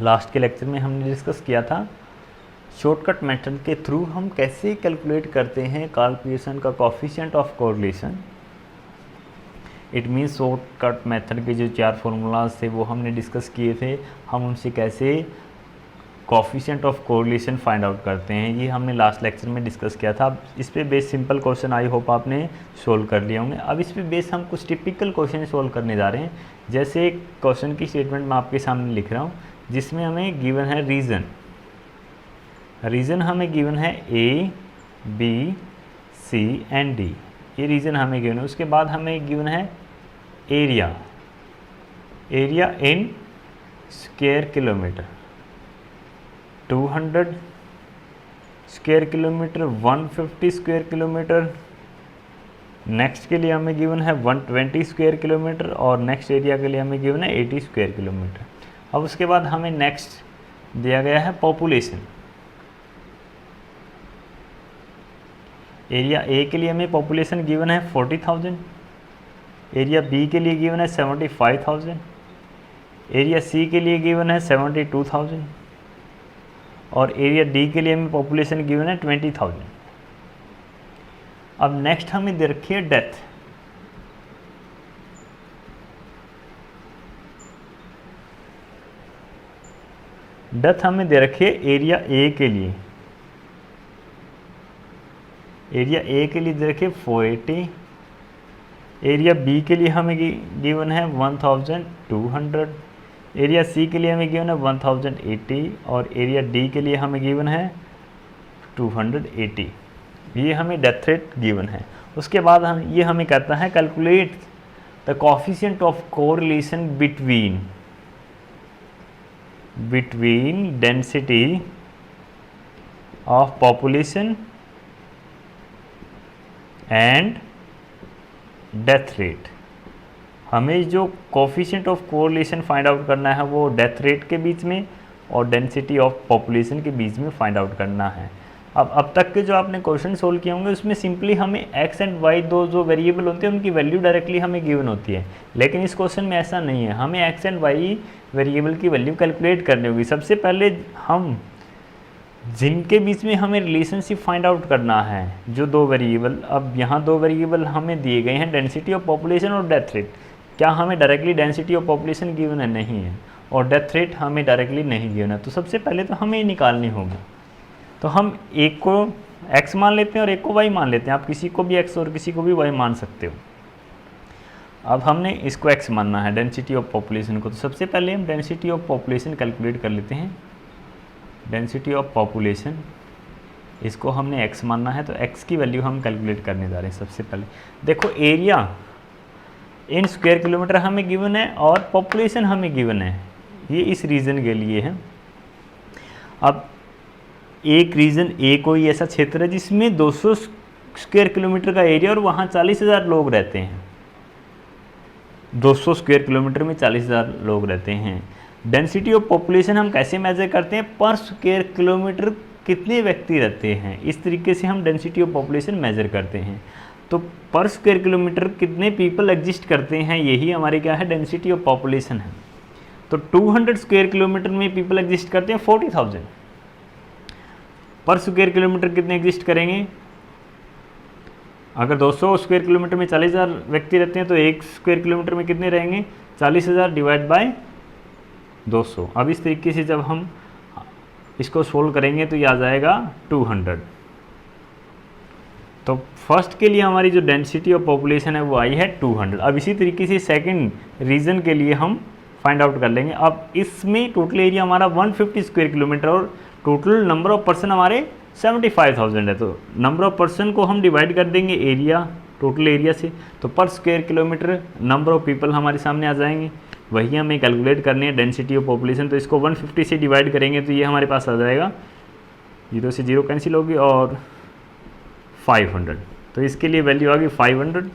Last के lecture में हमने डिस्कस किया था शॉर्टकट मेथड के थ्रू हम कैसे कैलकुलेट करते हैं कार्ल पियर्सन का coefficient of correlation. It means shortcut method के जो 4 फार्मूलाज थे वो हमने डिस्कस किए थे, हम उनसे कैसे coefficient of correlation find out करते हैं, ये हमने लास्ट लेक्चर में डिस्कस किया था। अब इस पे base simple question I hope आपने सोल्व कर लिए होंगे। अब इस पे बेस हम कुछ टिपिकल क्वेश्चन सोल्व करने जा रहे हैं। जैसे एक क्वेश्चन की स्टेटमेंट मैं आपके सामने लिख रहा हूँ जिसमें हमें गिवन है रीजन हमें गिवन है A, B, C and D, ये रीजन हमें गिवन है। उसके बाद हमें गिवन है area in square kilometre, 200 square kilometre, 150 square kilometre. Next के लिए हमें गिवन है 120 स्क्वायर किलोमीटर और नेक्स्ट एरिया के लिए हमें गिवन है 80 स्क्वायर किलोमीटर। अब उसके बाद हमें नेक्स्ट दिया गया है पॉपुलेशन। एरिया ए के लिए हमें पॉपुलेशन गिवन है 40,000, एरिया बी के लिए गिवन है 75,000, एरिया सी के लिए गिवन है 72,000 और एरिया डी के लिए हमें पॉपुलेशन गिवन है 20,000। अब नेक्स्ट हमें दे रखी है डेथ। डेथ हमें दे रखी है एरिया ए के लिए, एरिया ए के लिए दे रखी है 480, एरिया बी के लिए हमें गिवन है 1200, एरिया सी के लिए हमें गिवन है 1080 और एरिया डी के लिए हमें गिवन है 280। ये हमें डेथ रेट गिवन है। उसके बाद ये हमें कहता है calculate the coefficient of correlation between density of population and death rate. हमें जो coefficient of correlation find out करना है वो डेथ रेट के बीच में और डेंसिटी ऑफ पॉपुलेशन के बीच में फाइंड आउट करना है। अब तक के जो आपने क्वेश्चन सोल्व किए होंगे उसमें सिंपली हमें एक्स एंड वाई दो जो वेरिएबल होते हैं उनकी वैल्यू डायरेक्टली हमें गिवन होती है, लेकिन इस क्वेश्चन में ऐसा नहीं है। हमें एक्स एंड वाई वेरिएबल की वैल्यू कैलकुलेट करनी होगी। सबसे पहले हम जिनके बीच में हमें रिलेशनशिप फाइंड आउट करना है, जो 2 वेरिएबल, अब यहाँ 2 वेरिएबल हमें दिए गए हैं डेंसिटी ऑफ पॉपुलेशन और डेथ रेट। क्या हमें directly density of population given है? नहीं है। और डेथ रेट हमें डायरेक्टली नहीं गिवन है। तो सबसे पहले तो हमें निकालनी होगी। तो हम एक को x मान लेते हैं और एक को y मान लेते हैं। आप किसी को भी x और किसी को भी y मान सकते हो। अब हमने इसको x मानना है, डेंसिटी ऑफ पॉपुलेशन को। तो सबसे पहले हम डेंसिटी ऑफ पॉपुलेशन कैलकुलेट कर लेते हैं। डेंसिटी ऑफ पॉपुलेशन, इसको हमने x मानना है तो x की वैल्यू हम कैलकुलेट करने जा रहे हैं। सबसे पहले देखो एरिया इन स्क्वायर किलोमीटर हमें गिवन है और पॉपुलेशन हमें गिवन है, ये इस रीजन के लिए है। अब एक रीजन ए कोई ऐसा क्षेत्र है जिसमें 200 स्क्वायर किलोमीटर का एरिया और वहाँ 40,000 लोग रहते हैं। 200 स्क्वायर किलोमीटर में 40,000 लोग रहते हैं। डेंसिटी ऑफ पॉपुलेशन हम कैसे मेजर करते हैं? पर स्क्वायर किलोमीटर कितने व्यक्ति रहते हैं, इस तरीके से हम डेंसिटी ऑफ पॉपुलेशन मेजर करते हैं। तो पर स्क्वायर किलोमीटर कितने पीपल एग्जिस्ट करते हैं, यही हमारी क्या है, डेंसिटी ऑफ पॉपुलेशन है। तो 200 स्क्वायर किलोमीटर में पीपल एग्जिस्ट करते हैं 40,000। पर स्क्वायर किलोमीटर कितने एग्जिस्ट करेंगे? अगर 200 स्क्वायर किलोमीटर में 40,000 व्यक्ति रहते हैं तो 1 स्क्वायर किलोमीटर में कितने रहेंगे? 40,000 डिवाइड बाय 200। अब इस तरीके से जब हम इसको सोल्व करेंगे तो ये आ जाएगा 200। तो फर्स्ट के लिए हमारी जो डेंसिटी ऑफ पॉपुलेशन है वो आई है 200। अब इसी तरीके से सेकंड रीजन के लिए हम फाइंड आउट कर लेंगे। अब इसमें टोटल एरिया हमारा 150 स्क्वायर किलोमीटर और टोटल नंबर ऑफ पर्सन हमारे 75,000 है। तो नंबर ऑफ पर्सन को हम डिवाइड कर देंगे एरिया, टोटल एरिया से, तो पर square kilometre number of people हमारे सामने आ जाएंगे। वही हमें कैलकुलेट करनी है डेंसिटी ऑफ पॉपुलेशन। तो इसको 150 से डिवाइड करेंगे तो ये हमारे पास आ जाएगा, 0 से 0 कैंसिल होगी और 500। तो इसके लिए वैल्यू आ गई 500।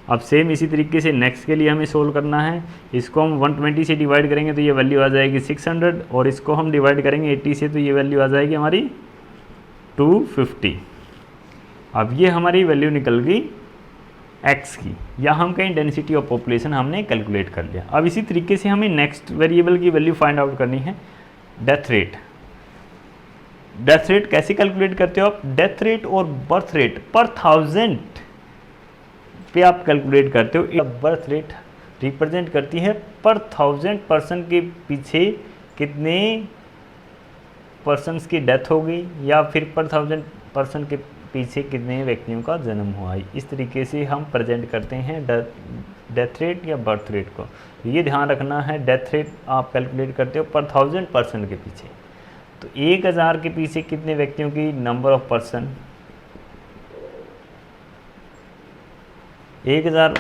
अब सेम इसी तरीके से नेक्स्ट के लिए हमें सोल्व करना है। इसको हम 120 से डिवाइड करेंगे तो ये वैल्यू आ जाएगी 600 और इसको हम डिवाइड करेंगे 80 से तो ये वैल्यू आ जाएगी हमारी 250। अब ये हमारी वैल्यू निकल गई x की, या हम कहीं डेंसिटी ऑफ पॉपुलेशन हमने कैलकुलेट कर लिया। अब इसी तरीके से हमें नेक्स्ट वेरिएबल की वैल्यू फाइंड आउट करनी है। Death rate. डेथ रेट कैसे कैलकुलेट करते हो आप? डेथ रेट और बर्थ रेट पर 1000 पे आप कैलकुलेट करते हो। बर्थ रेट रिप्रेजेंट करती है पर 1000 पर्सन के पीछे कितने पर्सन्स की डेथ हो गई, या फिर पर 1000 पर्सन के पीछे कितने व्यक्तियों का जन्म हुआ है। इस तरीके से हम प्रेजेंट करते हैं डेथ रेट या बर्थ रेट को। ये ध्यान रखना है, डेथ रेट आप कैलकुलेट करते हो पर 1000 पर्सन के पीछे। तो 1000 के पीछे कितने व्यक्तियों की, नंबर ऑफ पर्सन, 1000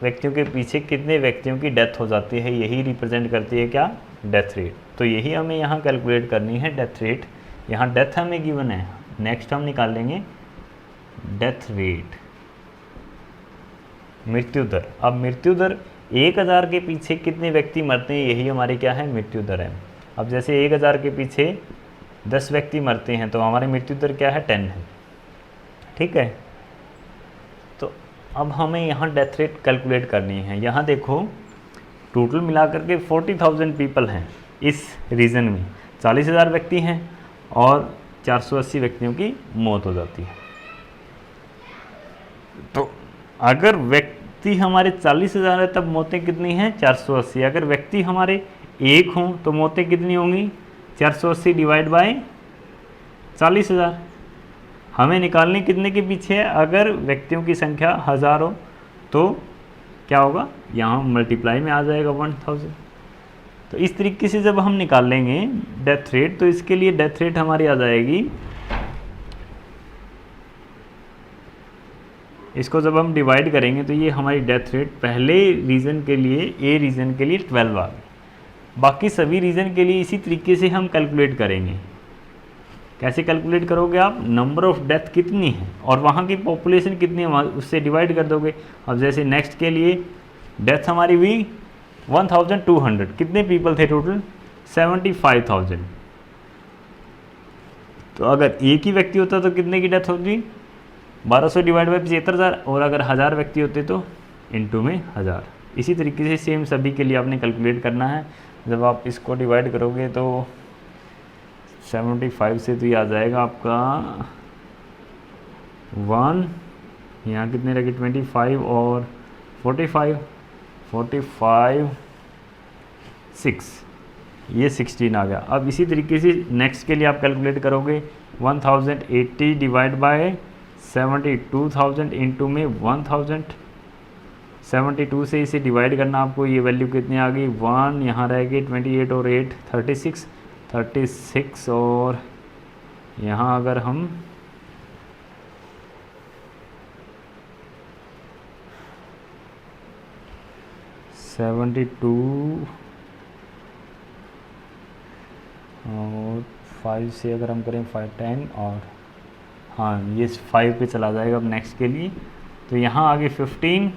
व्यक्तियों के पीछे कितने व्यक्तियों की डेथ हो जाती है, यही रिप्रेजेंट करती है क्या, डेथ रेट। तो यही हमें यहाँ कैलकुलेट करनी है, डेथ रेट। यहाँ डेथ हमें गिवन है, नेक्स्ट हम निकाल लेंगे डेथ रेट, मृत्यु दर। अब मृत्यु दर 1000 के पीछे कितने व्यक्ति मरते हैं, यही हमारी क्या है, मृत्यु दर है। अब जैसे 1000 के पीछे 10 व्यक्ति मरते हैं तो हमारी मृत्यु दर क्या है, 10 है, ठीक है। तो अब हमें यहाँ डेथ रेट कैलकुलेट करनी है। यहाँ देखो टोटल मिलाकर के 40,000 पीपल हैं इस रीजन में, 40,000 व्यक्ति हैं और 480 व्यक्तियों की मौत हो जाती है। तो अगर व्यक्ति हमारे 40,000 है तब मौतें कितनी हैं, 480। अगर व्यक्ति हमारे 1 हों तो मौतें कितनी होंगी, 480 डिवाइड बाय 40,000। हमें निकालनी कितने के पीछे है, अगर व्यक्तियों की संख्या 1000 हो तो क्या होगा, यहाँ मल्टीप्लाई में आ जाएगा 1000। तो इस तरीके से जब हम निकाल लेंगे डेथ रेट, तो इसके लिए डेथ रेट हमारी आ जाएगी, इसको जब हम डिवाइड करेंगे तो ये हमारी डेथ रेट पहले रीजन के लिए, ए रीजन के लिए 12 आ गई। बाकी सभी रीजन के लिए इसी तरीके से हम कैलकुलेट करेंगे। कैसे कैलकुलेट करोगे आप, नंबर ऑफ डेथ कितनी है और वहाँ की पॉपुलेशन कितनी है उससे डिवाइड कर दोगे। अब जैसे नेक्स्ट के लिए डेथ हमारी हुई 1200, कितने पीपल थे टोटल, 75,000। तो अगर एक ही व्यक्ति होता तो कितने की डेथ होती, 1200 डिवाइड बाई 75,000, और अगर 1000 व्यक्ति होते तो इनटू में 1000। इसी तरीके से सेम सभी के लिए आपने कैलकुलेट करना है। जब आप इसको डिवाइड करोगे तो 75 से तो ये आ जाएगा आपका 1, यहाँ कितने लगे 25 और 45, 6, ये 16 आ गया। अब इसी तरीके से नेक्स्ट के लिए आप कैलकुलेट करोगे 1080 डिवाइड बाय 72,000 इंटू में 1000, 72 से इसे डिवाइड करना आपको, ये वैल्यू कितनी आ गई 1, यहाँ रह गई 28 और 8 36, और यहाँ अगर हम 72 और 5 से अगर हम करें 5, 10 और हाँ ये 5 पे चला जाएगा अब नेक्स्ट के लिए। तो यहाँ आगे 15,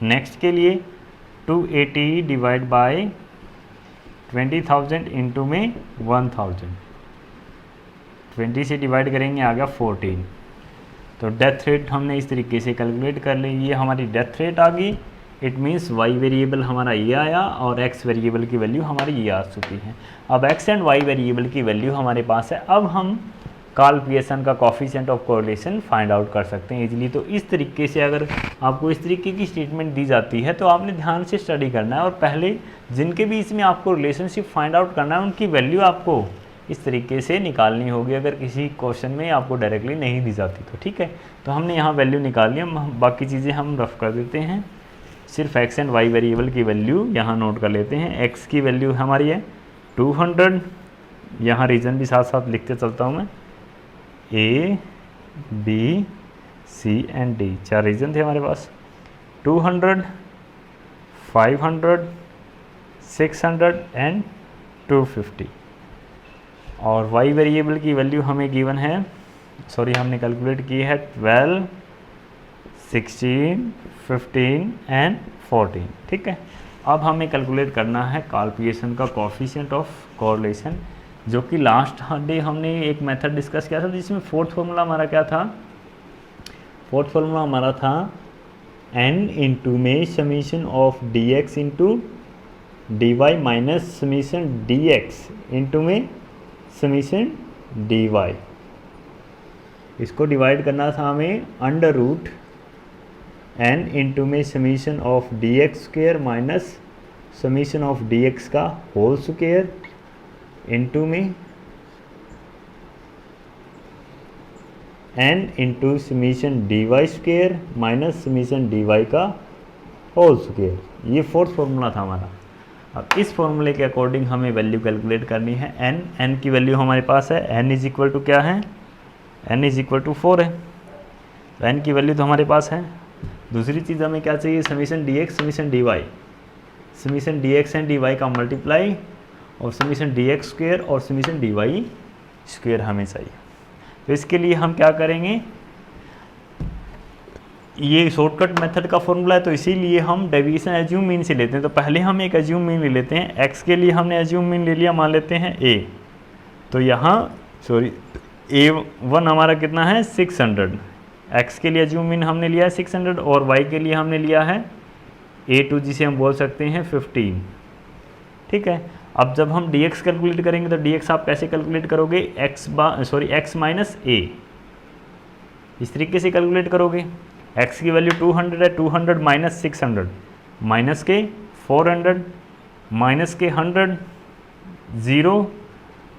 नेक्स्ट के लिए 280 डिवाइड बाय 20,000 इंटू में 1000, 20 से डिवाइड करेंगे आ गया 14। तो डेथ रेट हमने इस तरीके से कैलकुलेट कर ली। ये हमारी डेथ रेट आ गई, इट मीन्स वाई वेरिएबल हमारा ये आया और एक्स वेरिएबल की वैल्यू हमारी ये आ चुकी है। अब एक्स एंड वाई वेरिएबल की वैल्यू हमारे पास है। अब हम कार्ल पियर्सन का coefficient of correlation find out कर सकते हैं इजीली। तो इस तरीके से अगर आपको इस तरीके की स्टेटमेंट दी जाती है तो आपने ध्यान से स्टडी करना है और पहले जिनके बीच में आपको रिलेशनशिप फाइंड आउट करना है उनकी वैल्यू आपको इस तरीके से निकालनी होगी, अगर किसी क्वेश्चन में आपको डायरेक्टली नहीं दी जाती तो। ठीक है, तो हमने यहाँ वैल्यू निकाल लिया, बाकी चीज़ें हम रफ कर देते हैं। सिर्फ एक्स एंड वाई वेरिएबल की वैल्यू यहाँ नोट कर लेते हैं। एक्स की वैल्यू हमारी है 200, यहाँ रीजन भी साथ साथ लिखते चलता हूँ मैं, A B C and D, 4 region थे हमारे पास। 200, 500, 600 एंड 250। और वाई वेरिएबल की वैल्यू हमें गिवन है, सॉरी हमने कैलकुलेट की है 12, 16, 15 एंड 14। ठीक है, अब हमें कैलकुलेट करना है कार्ल पियर्सन का कोफिशिएंट ऑफ कोरिलेशन, जो कि लास्ट डे हमने एक मेथड डिस्कस किया था जिसमें फोर्थ फार्मूला हमारा क्या था, फोर्थ फार्मूला हमारा था n इंटू में summation of dx into dy minus summation dx into में समीशन डी वाई, इसको डिवाइड करना था हमें अंडर रूट एन इंटू में summation of D X square minus summation of D X का होल स्क्वेयर इंटू में N into summation D Y square minus summation D Y का whole square. ये fourth formula था हमारा। अब इस फॉर्मूले के अकॉर्डिंग हमें वैल्यू कैलकुलेट करनी है। एन की वैल्यू हमारे पास है, एन इज इक्वल टू क्या है, एन इज इक्वल टू 4 है, तो एन की वैल्यू तो हमारे पास है। दूसरी चीज़ हमें क्या चाहिए, summation D X summation D Y, summation D X and D Y का मल्टीप्लाई और समीशन डी एक्स स्क्वेयर और समीशन डी वाई स्क्वेयर हमें चाहिए। तो इसके लिए हम क्या करेंगे, ये शॉर्टकट मेथड का फॉर्मूला है तो इसीलिए हम डेविएशन एज्यूम मीन से लेते हैं। तो पहले हम एक एज्यूम मीन ले लेते हैं। एक्स के लिए हमने एज्यूम मीन ले लिया, मान लेते हैं ए, तो यहाँ A1 हमारा कितना है 600, एक्स के लिए एज्यूम मीन हमने लिया है 600 और वाई के लिए हमने लिया है A2 जिसे हम बोल सकते हैं 15। ठीक है, अब जब हम dx कैलकुलेट करेंगे तो dx आप कैसे कैलकुलेट करोगे, x माइनस a, इस तरीके से कैलकुलेट करोगे। x की वैल्यू 200 है, 200 माइनस 600 माइनस के 400 माइनस के 100 ज़ीरो,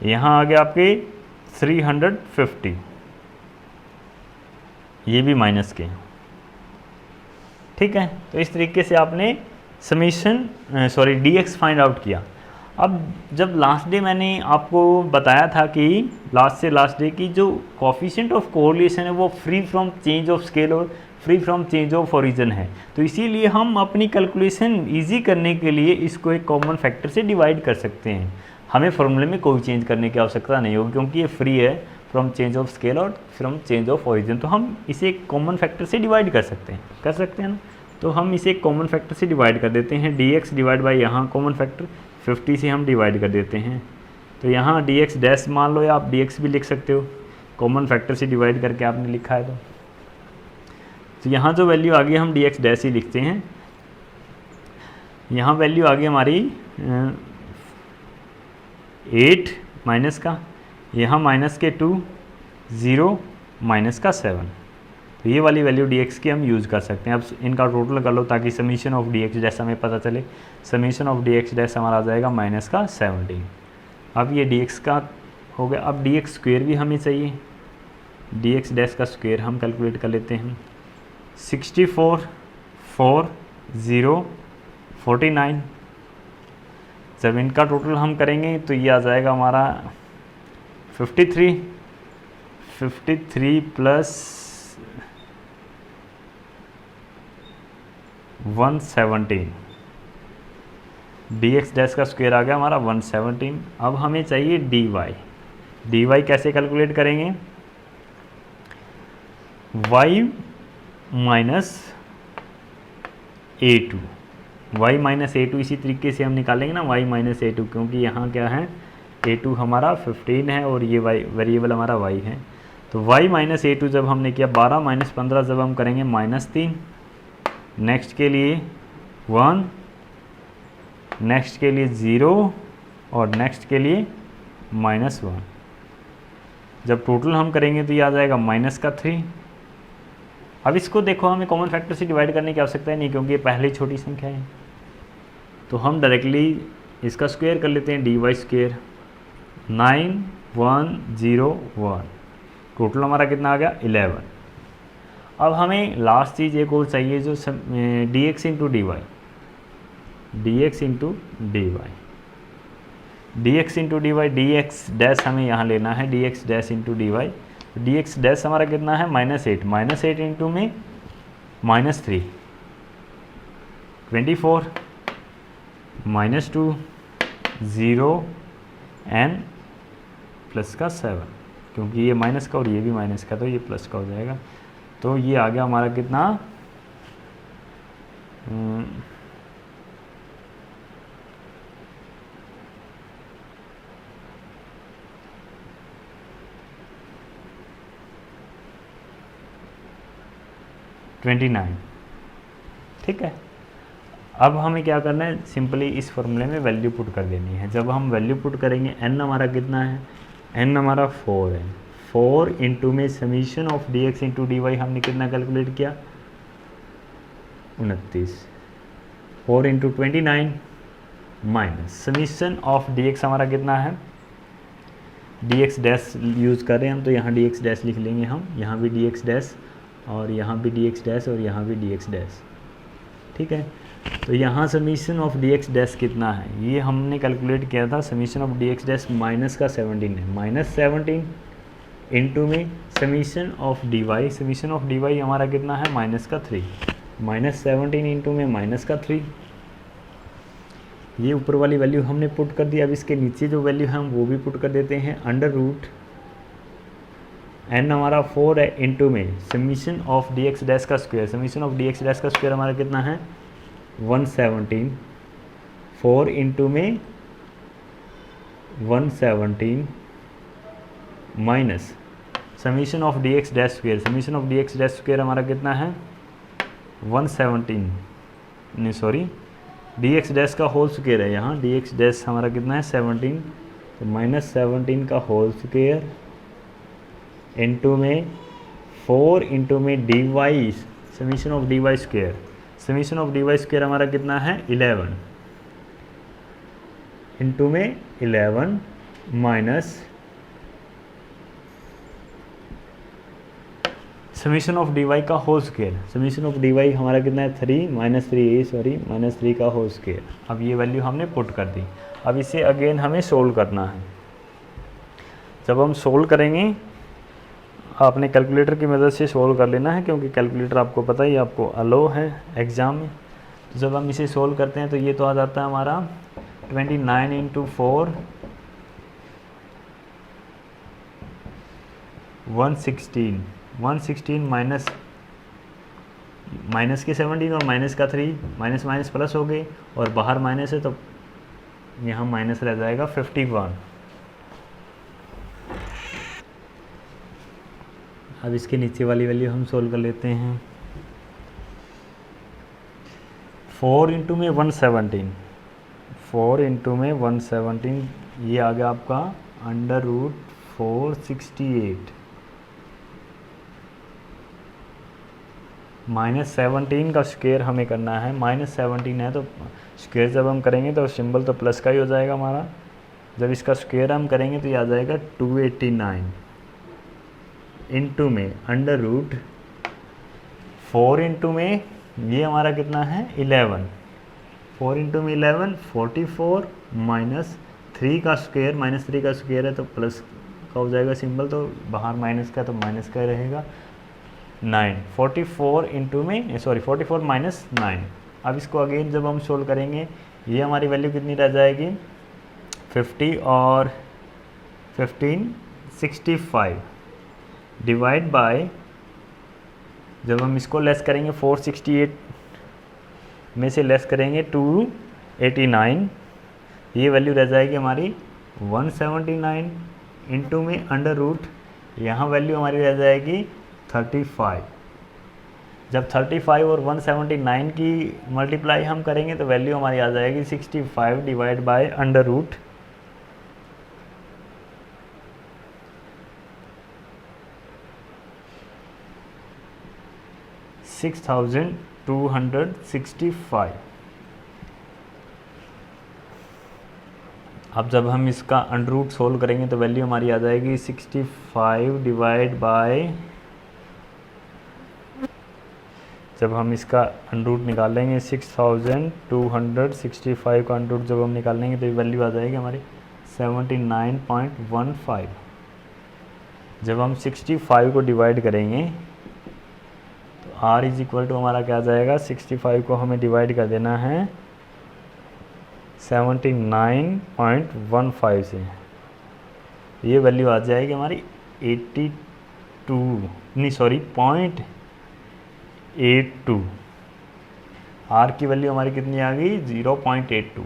यहाँ आ गया आपके 350, ये भी माइनस के। ठीक है, तो इस तरीके से आपने समीशन dx फाइंड आउट किया। अब जब लास्ट डे मैंने आपको बताया था कि लास्ट से लास्ट डे की जो कोफिशिएंट ऑफ कोरिलेशन है वो free from change of scale और free from change of origin है, तो इसीलिए हम अपनी कैलकुलेशन इजी करने के लिए इसको एक कॉमन फैक्टर से डिवाइड कर सकते हैं। हमें फॉर्मूले में कोई चेंज करने की आवश्यकता नहीं होगी क्योंकि ये फ्री है फ्रॉम चेंज ऑफ स्केल और फ्रॉम चेंज ऑफ ओरिजिन, तो हम इसे एक कॉमन फैक्टर से डिवाइड कर सकते हैं ना। तो हम इसे एक कॉमन फैक्टर से डिवाइड कर देते हैं, dx डिवाइड बाई यहाँ कॉमन फैक्टर 50 से हम डिवाइड कर देते हैं। तो यहाँ dx डैश मान लो या आप dx भी लिख सकते हो, कॉमन फैक्टर से डिवाइड करके आपने लिखा है तो यहाँ जो वैल्यू आ गई हम dx डैश ही लिखते हैं। यहाँ वैल्यू आ गई हमारी 8 माइनस का, यहाँ माइनस के 2 0 माइनस का 7, तो ये वाली वैल्यू dx की हम यूज़ कर सकते हैं। अब इनका टोटल कर लो ताकि समीशन ऑफ dx डैश हमें पता चले। समीशन ऑफ dx डैश हमारा आ जाएगा माइनस का 17। अब ये dx का हो गया। अब dx स्क्वेयर भी हमें चाहिए, dx डैश का स्क्वेयर हम कैलकुलेट कर लेते हैं। 64 4 0 49, जब इनका टोटल हम करेंगे तो ये आ जाएगा हमारा 53 प्लस 117, dx डैश का स्क्वायर आ गया हमारा 117। अब हमें चाहिए dy कैसे कैलकुलेट करेंगे, y माइनस a2 इसी तरीके से हम निकालेंगे ना, y माइनस a2, क्योंकि यहाँ क्या है a2 हमारा 15 है और ये y वेरिएबल हमारा y है। तो y माइनस a2 जब हमने किया 12 माइनस 15 जब हम करेंगे -3, नेक्स्ट के लिए 1, नेक्स्ट के लिए 0 और नेक्स्ट के लिए -1। जब टोटल हम करेंगे तो ये आ जाएगा -3। अब इसको देखो हमें कॉमन फैक्टर से डिवाइड करने की आवश्यकता नहीं क्योंकि ये पहले ही छोटी संख्या है, तो हम डायरेक्टली इसका स्क्वायर कर लेते हैं, dy स्क्वायर 9101, टोटल हमारा कितना आ गया 11। अब हमें लास्ट चीज़ एक और चाहिए जो dx into dy, dx dash हमें यहाँ लेना है, dx dash into dy, dx dash हमारा कितना है -8 इंटू में -3 24 -2 0 एन प्लस का 7, क्योंकि ये माइनस का और ये भी माइनस का तो ये प्लस का हो जाएगा। तो ये आ गया हमारा कितना 29। ठीक है, अब हमें क्या करना है, सिंपली इस फॉर्मूले में वैल्यू पुट कर देनी है। जब हम वैल्यू पुट करेंगे n हमारा कितना है n हमारा 4 है, 4 इंटू में summation of D x into d y हमने कितना कैलकुलेट किया 29, 4 into 29 minus summation of D x हमारा कितना है, डी एक्स डैश यूज़ कर रहे हैं हम तो यहाँ डी एक्स डैश लिख लेंगे हम, यहाँ भी डी एक्स डैश और यहाँ भी डी एक्स डैश और यहाँ भी डी एक्स डैश, ठीक है। तो यहाँ summation of D x dash कितना है, ये हमने कैलकुलेट किया था, summation of D x dash minus का 17 है, माइनस 17 इंटू में summation of d Y, summation of d y हमारा कितना है माइनस का 3, माइनस 17 इंटू में माइनस का 3, ये ऊपर वाली वैल्यू हमने पुट कर दी। अब इसके नीचे जो वैल्यू है हम वो भी पुट कर देते हैं, अंडर रूट एन हमारा 4 है इंटू में summation of D x dash का square, summation of D x dash का स्क्वायर हमारा कितना है 117, 4 इंटू में 117 minus summation of D x dash square, summation of D x dash square हमारा कितना है 117, नहीं सॉरी डी एक्स डैश का होल स्क्वायर है, यहाँ डी एक्स डैश हमारा कितना है 17, तो माइनस 17 का होल स्क्वायर इंटू में 4 इंटू में d Y, summation of d y square, summation of d y square हमारा कितना है 11 इंटू में 11 minus summation of d Y का whole square, summation of d y हमारा कितना है 3 माइनस 3 सॉरी माइनस 3 का होल स्क्वायर। अब ये वैल्यू हमने पुट कर दी। अब इसे अगेन हमें सोल्व करना है। जब हम सोल्व करेंगे आपने कैलकुलेटर की मदद से सोल्व कर लेना है, क्योंकि कैलकुलेटर आपको पता ही आपको अलो है एग्ज़ाम में। तो जब हम इसे सोल्व करते हैं तो ये तो आ जाता है हमारा 29 इंटू 4 116 माइनस माइनस के 17 और माइनस का 3, माइनस माइनस प्लस हो गए और बाहर माइनस है तो यहाँ माइनस रह जाएगा 51। अब इसके नीचे वाली वैल्यू हम सोल्व कर लेते हैं। 4 इंटू में 117, 4 इंटू में 117 ये आ गया आपका अंडर रूट 468 माइनस 17 का स्क्वायर हमें करना है। माइनस 17 है तो स्क्वायर जब हम करेंगे तो सिंबल तो प्लस का ही हो जाएगा हमारा। जब इसका स्क्वायर हम करेंगे तो ये आ जाएगा 289 इंटू में अंडर रूट 4 इंटू में ये हमारा कितना है 11, 4 इंटू में 11 44 माइनस 3 का स्क्वायर, माइनस 3 का स्क्वायर है तो प्लस का हो जाएगा सिंबल, तो बाहर माइनस का तो माइनस का रहेगा 9, 44 इंटू में सॉरी 44 माइनस 9। अब इसको अगेन जब हम सोल्व करेंगे ये हमारी वैल्यू कितनी रह जाएगी 50 और 15 65 डिवाइड बाय, जब हम इसको लेस करेंगे 468 में से लेस करेंगे 289, ये वैल्यू रह जाएगी हमारी 179 इंटू में अंडर रूट, यहाँ वैल्यू हमारी रह जाएगी 35। जब 35 और 179 की मल्टीप्लाई हम करेंगे तो वैल्यू हमारी आ जाएगी 65 डिवाइड बाय अंडर रूट 6265। अब जब हम इसका अंडर रूट सोल्व करेंगे तो वैल्यू हमारी आ जाएगी 65 डिवाइड बाय, जब हम इसका अंडर रूट निकालेंगे 6265 का अंडर रूट जब हम निकालेंगे तो वैल्यू आ जाएगी हमारी 79.15। जब हम 65 को डिवाइड करेंगे तो r इज इक्वल टू हमारा क्या आ जाएगा, 65 को हमें डिवाइड कर देना है 79.15 से, ये वैल्यू आ जाएगी हमारी 0.82। r की वैल्यू हमारी कितनी आ गई 0.82,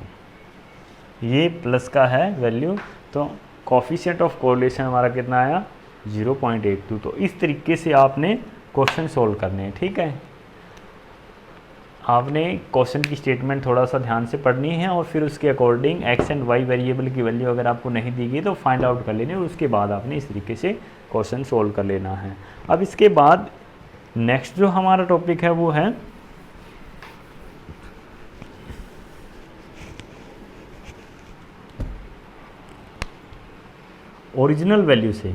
ये प्लस का है वैल्यू, तो कोफिशिएंट ऑफ कोरिलेशन हमारा कितना आया 0.82। तो इस तरीके से आपने क्वेश्चन सोल्व करने हैं, ठीक है। आपने क्वेश्चन की स्टेटमेंट थोड़ा सा ध्यान से पढ़नी है और फिर उसके according x and y variable की वैल्यू अगर आपको नहीं दी गई तो फाइंड आउट कर लेनी है, उसके बाद आपने इस तरीके से क्वेश्चन सोल्व कर लेना है। अब इसके बाद नेक्स्ट जो हमारा टॉपिक है वो है ओरिजिनल वैल्यू से।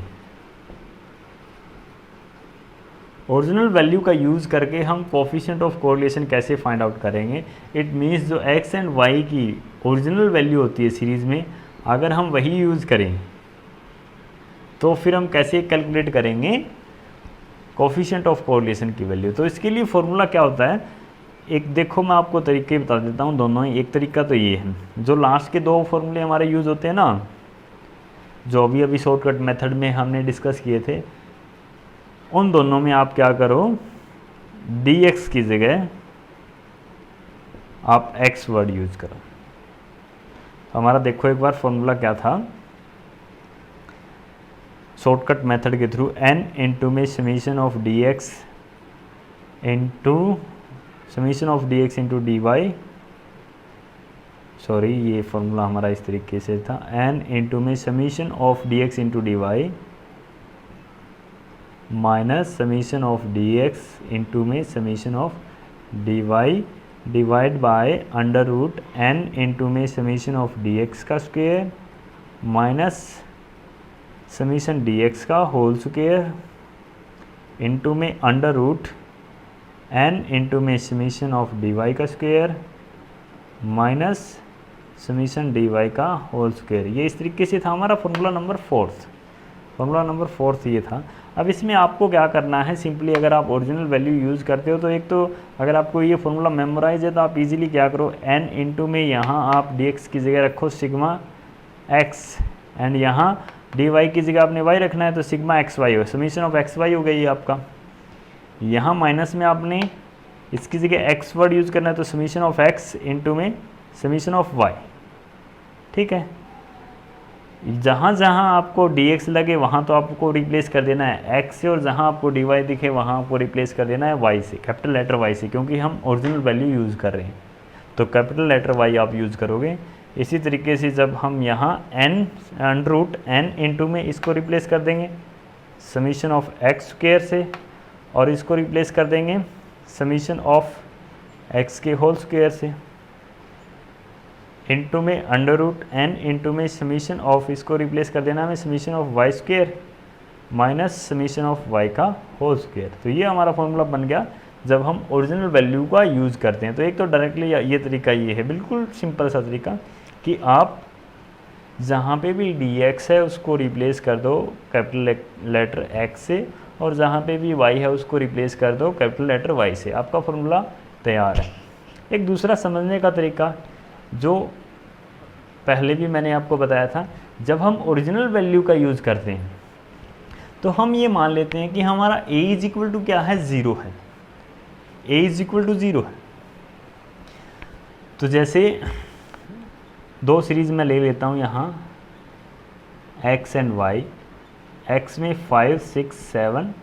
ओरिजिनल वैल्यू का यूज़ करके हम कोफिशिएंट ऑफ कोरिलेशन कैसे फाइंड आउट करेंगे। इट मीन्स जो एक्स एंड वाई की ओरिजिनल वैल्यू होती है सीरीज़ में, अगर हम वही यूज़ करें तो फिर हम कैसे कैलकुलेट करेंगे कोफिशिएंट ऑफ कोरिलेशन की वैल्यू। तो इसके लिए फॉर्मूला क्या होता है, एक देखो मैं आपको तरीके बता देता हूँ दोनों ही। एक तरीका तो ये है, जो लास्ट के दो फॉर्मूले हमारे यूज़ होते हैं ना, जो अभी शॉर्टकट मेथड में हमने डिस्कस किए थे, उन दोनों में आप क्या करो, dx की जगह आप x वर्ड यूज करो। हमारा देखो एक बार फॉर्मूला क्या था शॉर्टकट मेथड के थ्रू, n इंटू में summation of dx into dy, sorry ये फॉर्मूला हमारा इस तरीके से था, n इंटू में summation of dx into dy minus summation of dx into में summation of dy divide by under root n into में समीशन ऑफ dx का स्क्वायर माइनस समीशन dx का होल स्क्वायर इंटू में under root n into में summation of dy का square minus summation dy का whole square. ये इस तरीके से था हमारा फॉर्मूला नंबर फोर्थ ये था। अब इसमें आपको क्या करना है, सिंपली अगर आप ओरिजिनल वैल्यू यूज़ करते हो तो एक तो अगर आपको ये फॉर्मूला मेमोराइज है तो आप इजीली क्या करो, n इंटू में यहाँ आप dx की जगह रखो सिग्मा x एंड यहाँ dy की जगह आपने y रखना है तो सिग्मा xy हो, समीशन ऑफ xy हो गई आपका। यहाँ माइनस में आपने इसकी जगह x वर्ड यूज़ करना है तो समीशन ऑफ x इंटू में समीशन ऑफ y, ठीक है। जहाँ जहाँ आपको dx लगे वहाँ तो आपको रिप्लेस कर देना है x से, और जहाँ आपको dy दिखे वहाँ आपको रिप्लेस कर देना है y से, कैपिटल लेटर y से, क्योंकि हम ओरिजिनल वैल्यू यूज़ कर रहे हैं तो कैपिटल लेटर y आप यूज़ करोगे। इसी तरीके से जब हम यहाँ n under root n into में इसको रिप्लेस कर देंगे समीशन ऑफ x स्क्वायर से, और इसको रिप्लेस कर देंगे समीशन ऑफ x के होल स्क्वायर से, इंटू में अंडर रूट n इंटू में समीशन ऑफ, इसको रिप्लेस कर देना हमें summation of y square minus summation of y का होल स्क्वायर। तो ये हमारा फॉर्मूला बन गया जब हम ओरिजिनल वैल्यू का यूज़ करते हैं। तो एक तो डायरेक्टली ये तरीका ये है, बिल्कुल सिंपल सा तरीका, कि आप जहाँ पे भी dx है उसको रिप्लेस कर दो कैपिटल लेटर x से, और जहाँ पे भी y है उसको रिप्लेस कर दो कैपिटल लेटर y से, आपका फॉर्मूला तैयार है। एक दूसरा समझने का तरीका जो पहले भी मैंने आपको बताया था, जब हम ओरिजिनल वैल्यू का यूज़ करते हैं तो हम ये मान लेते हैं कि हमारा a इज इक्वल टू क्या है, 0 है, a इज इक्वल टू 0 है। तो जैसे दो सीरीज़ में ले लेता हूँ यहाँ x एंड y, x में 5, 6, 7,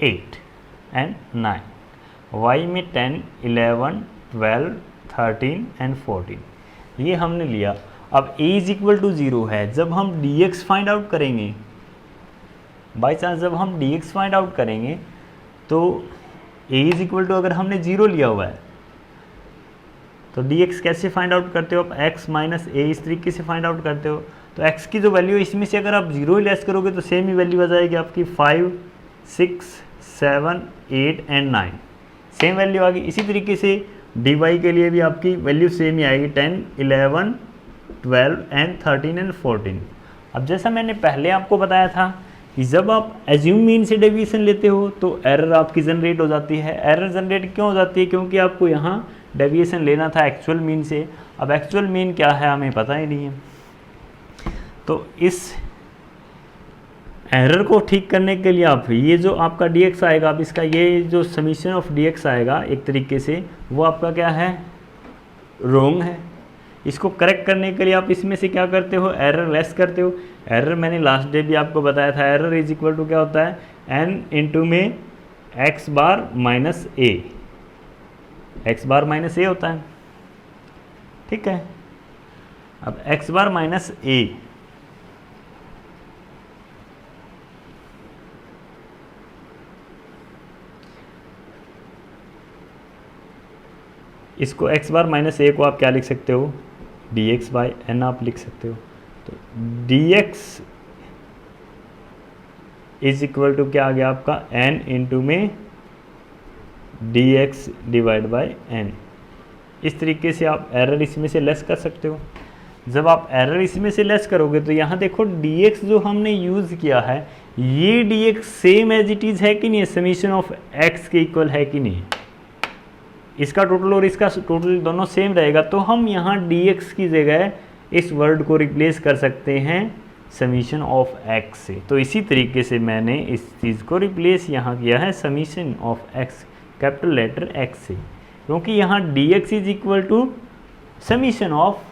8 एंड 9, y में 10, 11, 12, 13 एंड 14, ये हमने लिया। अब a इज इक्वल टू 0 है, जब हम dx फाइंड आउट करेंगे, बाई चांस जब हम dx फाइंड आउट करेंगे तो a इज इक्वल टू अगर हमने 0 लिया हुआ है तो dx कैसे फाइंड आउट करते हो आप, x माइनस a इस तरीके से फाइंड आउट करते हो। तो x की जो वैल्यू है इसमें से अगर आप 0 ही लेस करोगे तो सेम ही वैल्यू आ जाएगी आपकी, 5, 6, 7, 8 एंड 9, सेम वैल्यू आ गई। इसी तरीके से dy के लिए भी आपकी वैल्यू सेम ही आएगी, 10, 11, 12 एंड 13 एंड 14। अब जैसा मैंने पहले आपको बताया था कि जब आप एज्यूम मीन से डेविएशन लेते हो तो एरर आपकी जनरेट हो जाती है। एरर जनरेट क्यों हो जाती है, क्योंकि आपको यहाँ डेविएशन लेना था एक्चुअल मीन से। अब एक्चुअल मीन क्या है हमें पता ही नहीं है, तो इस एरर को ठीक करने के लिए आप ये जो आपका dx आएगा, अब इसका ये जो समीशन ऑफ dx आएगा एक तरीके से वो आपका क्या है, रॉन्ग है। इसको करेक्ट करने के लिए आप इसमें से क्या करते हो, एरर लेस करते हो। एरर मैंने लास्ट डे भी आपको बताया था, एरर इज इक्वल टू क्या होता है, n इंटू में x bar minus a, x bar minus a होता है, ठीक है। अब एक्स बार माइनस ए, इसको एक्स बार माइनस ए को आप क्या लिख सकते हो, डी एक्स बाई एन आप लिख सकते हो। तो d x is equal to क्या आ गया आपका, एन इंटू में d x divide by n. इस तरीके से आप एरर इसमें से लेस कर सकते हो। जब आप एरर इसमें से लेस करोगे तो यहाँ देखो dx जो हमने यूज़ किया है, ये dx same as it is है कि नहीं, समीशन ऑफ x के इक्वल है कि नहीं, इसका टोटल और इसका टोटल दोनों सेम रहेगा, तो हम यहाँ dx की जगह इस वर्ड को रिप्लेस कर सकते हैं समीशन ऑफ x से। तो इसी तरीके से मैंने इस चीज़ को रिप्लेस यहाँ किया है summation of x capital letter x से, क्योंकि यहाँ dx is equal to summation of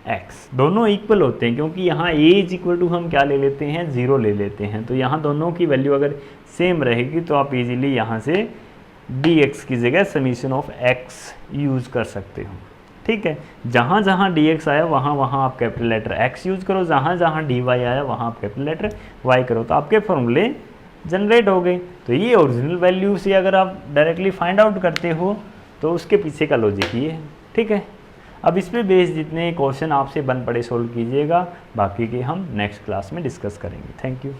x, दोनों इक्वल होते हैं, क्योंकि यहाँ a इज इक्वल टू हम क्या ले लेते हैं, 0 ले लेते हैं। तो यहाँ दोनों की वैल्यू अगर सेम रहेगी तो आप इजीली यहाँ से dx की जगह समीशन ऑफ x यूज़ कर सकते हो, ठीक है। जहाँ जहाँ dx आया वहाँ वहाँ आप कैपिटल लेटर x यूज़ करो, जहाँ जहाँ dy आया वहाँ आप कैपिटल लेटर y करो, तो आपके फॉर्मूले जनरेट हो गए। तो ये ओरिजिनल वैल्यू से अगर आप डायरेक्टली फाइंड आउट करते हो तो उसके पीछे का लॉजिक ये है, ठीक है। अब इस पे बेस्ड जितने क्वेश्चन आपसे बन पड़े सोल्व कीजिएगा, बाकी के हम नेक्स्ट क्लास में डिस्कस करेंगे। Thank you.